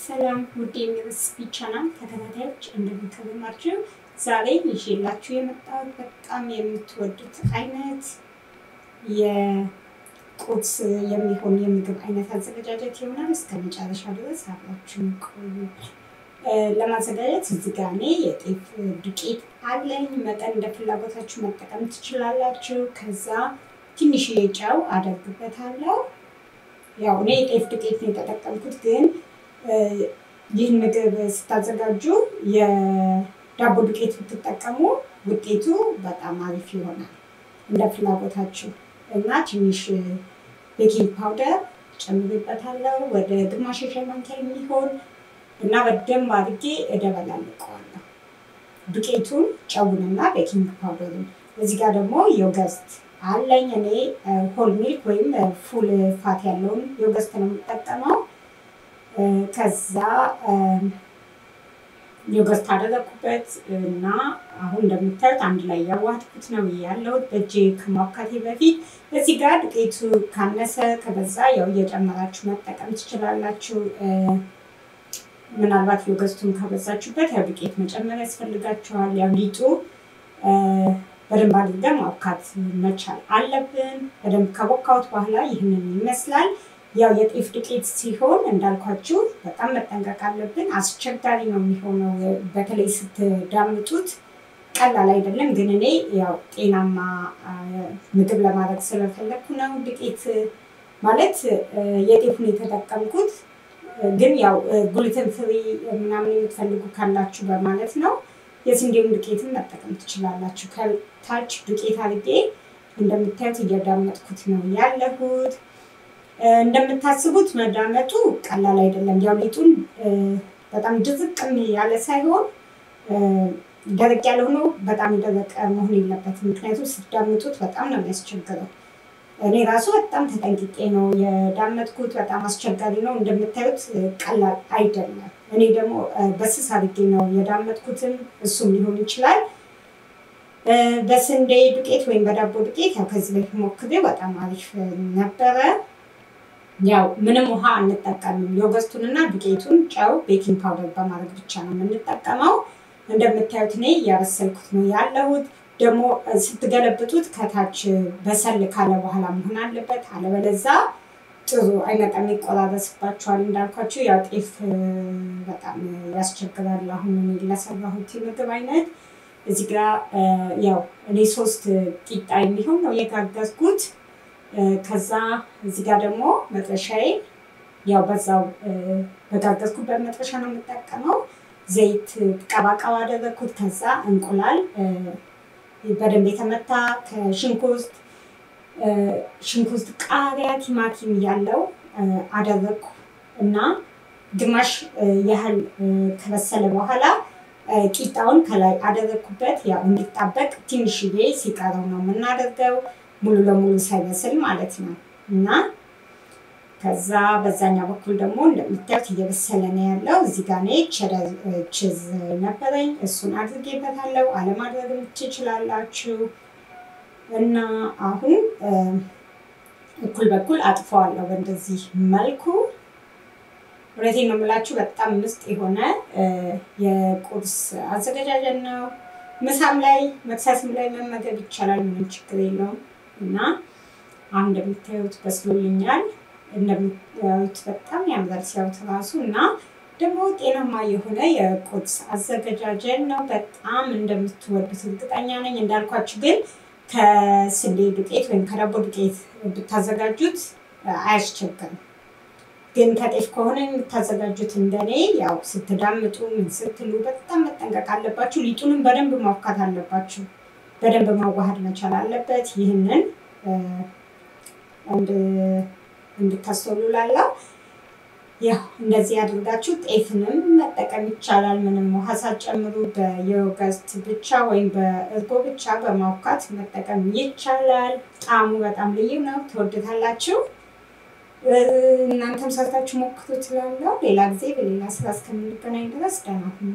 ሰላም ውድ የሬሲፒ ቻናል ተከታታዮች እንደምትከታተሉ ዛሬ ይዤላችሁ የመጣሁት በጣም የምትወዱት አይነት የቁርስ የሚሆን የምግብ አይነት አዘገጃጀት ይሆናል። እስከ መጨረሻ ድረስ አብራችሁን ቆዩ። ለማዘጋጀት እዚህ ጋር እኔ የጤፍ ዱቄት አለኝ። መጠን እንደ ፍላጎታችሁ መጠቀም ትችላላችሁ። ከዛ ትንሽ ጨው አደርግበታለሁ። ያው እኔ የጤፍ ዱቄት ነው የተጠቀምኩት ግን ይህን ምግብ ስታዘጋጁ የዳቦ ዱቄት ብትጠቀሙ ውጤቱ በጣም አሪፍ ይሆናል እንደ ፍላጎታችሁ። እና ትንሽ ቤኪንግ ፓውደር ጨምሬበታለሁ ወደ ግማሽ ሻይ ማንኪያ የሚሆን እና በደንብ አድርጌ እደበላልቀዋለሁ ዱቄቱን፣ ጨውንና ቤኪንግ ፓውደሩን። እዚህ ጋር ደግሞ ዮገርት አለኝ። እኔ ሆል ሚልክ ወይም ፉል ፋት ያለውን ዮገርት ነው የምጠቀመው። ከዛ ዮገርት አደረኩበት እና አሁን እንደምታዩት አንድ ላይ ያዋህድኩት ነው ያለሁት በእጄ ከማብካቴ በፊት። እዚህ ጋር ዱቄቱ ካነሰ ከበዛ ያው እየጨመራችሁ መጠቀም ትችላላችሁ። ምናልባት ዮገርቱን ካበዛችሁበት ያው ዱቄት መጨመር ያስፈልጋችኋል። ያው ሊጡ በደንብ አድርገን ማብካት መቻል አለብን። በደንብ ካቦካሁት በኋላ ይህንን ይመስላል። ያው የጤፍ ዱቄት ሲሆን እንዳልኳችሁ በጣም መጠንቀቅ አለብን። አስቸጋሪ ነው የሚሆነው በተለይ ስትዳምጡት ቀላል አይደለም። ግን እኔ ያው ጤናማ ምግብ ለማድረግ ስለፈለኩ ነው ዱቄት ማለት የጤፉን የተጠቀምኩት። ግን ያው ግሉተን ፍሪ ምናምን የምትፈልጉ ካላችሁ በማለት ነው። የስንዴውን ዱቄትን መጠቀም ትችላላችሁ። ከታች ዱቄት አድርጌ እንደምታዩት እያዳመጥኩት ነው ያለሁት። እንደምታስቡት መዳመጡ ቀላል አይደለም። ያው ሊጡን በጣም ድርቅም ያለ ሳይሆን ደረቅ ያለ ሆኖ በጣም ደረቅ መሆን የለበትም። ምክንያቱም ስትዳምጡት በጣም ነው የሚያስቸግረው። እኔ ራሱ በጣም ተጠንቅቄ ነው የዳመጥኩት። በጣም አስቸጋሪ ነው። እንደምታዩት ቀላል አይደለም። እኔ ደግሞ በስስ አድርጌ ነው የዳመጥኩትም እሱም ሊሆን ይችላል። በስንዴ ዱቄት ወይም በዳቦ ዱቄት ያው ከዚህ በፊት ሞክሬ በጣም አሪፍ ነበረ። ያው ምንም ውሃ አንጠቀምም። ዮገርቱንና ዱቄቱን፣ ጨው፣ ቤኪንግ ፓውደር በማድረግ ብቻ ነው የምንጠቀመው። እንደምታዩት እኔ ያበሰልኩት ነው ያለሁት። ደግሞ ስትገለብጡት ከታች በሰል ካለ በኋላ መሆን አለበት። አለበለዚያ ጥሩ አይመጣም፣ ይቆራረስባችኋል። እንዳልኳችሁ ያው ጤፍ በጣም ያስቸግራል። አሁን እኔ ለሰራሁት የምግብ አይነት እዚህ ጋር ያው እኔ 3 ቂጣ የሚሆን ነው የጋገርኩት። ከዛ እዚህ ጋር ደግሞ መጥበሻዬ ያው በዛው በጋገርኩበት መጥበሻ ነው የምጠቀመው። ዘይት ቀባቀባ አደረኩት። ከዛ እንቁላል በደንብ የተመታ ሽንኩርት፣ ቃሪያ፣ ቲማቲም ያለው አደረኩ እና ግማሽ ያህል ከበሰለ በኋላ ቂጣውን ከላይ አደረኩበት። ያው እንዲጣበቅ ትንሽዬ ሲቀረው ነው የምናደርገው፣ ሙሉ ለሙሉ ሳይበስል ማለት ነው። እና ከዛ በዛኛው በኩል ደግሞ እንደምታዩት እየበሰለ ነው ያለው። እዚህ ጋር እኔ ቼደር ቺዝ ነበረኝ፣ እሱን አድርጌበታለሁ። አለማድረግም ትችላላችሁ። እና አሁን እኩል በኩል አጥፈዋለሁ በእንደዚህ መልኩ። እውነቴን ነው የምላችሁ በጣም ምስጥ የሆነ የቁርስ አዘገጃጀት ነው። ምሳም ላይ መክሰስም ላይ መመገብ ይቻላል፣ ምንም ችግር የለውም። እና አሁን እንደምታዩት በስሎልኛል። እንደምታዩት በጣም ያምራል ሲያዩት ራሱ። እና ደግሞ ጤናማ የሆነ የቁርስ አዘገጃጀት ነው። በጣም እንደምትወዱት እርግጠኛ ነኝ። እንዳልኳችሁ ግን ከስንዴ ዱቄት ወይም ከዳቦ ዱቄት ብታዘጋጁት አያስቸግርም። ግን ከጤፍ ከሆነ የምታዘጋጁት እንደኔ ያው ስትዳምጡ ምን ስትሉ በጣም መጠንቀቅ አለባችሁ። ሊጡንም በደንብ ማብካት አለባችሁ። በደንብ ማዋሃድ መቻል አለበት። ይህንን እንድታስተውሉላለሁ። ያው እንደዚህ አድርጋችሁ ጤፍንም መጠቀም ይቻላል። ምንም ውሃ ሳትጨምሩ በዮገርት ብቻ ወይም በእርጎ ብቻ በማብካት መጠቀም ይቻላል። ጣዕሙ በጣም ልዩ ነው፣ ትወዱታላችሁ። እናንተም ሰርታችሁ ሞክሩት እላለሁ። ሌላ ጊዜ በሌላ ስራ እስከምንገናኝ ድረስ ደህና ሁኑ።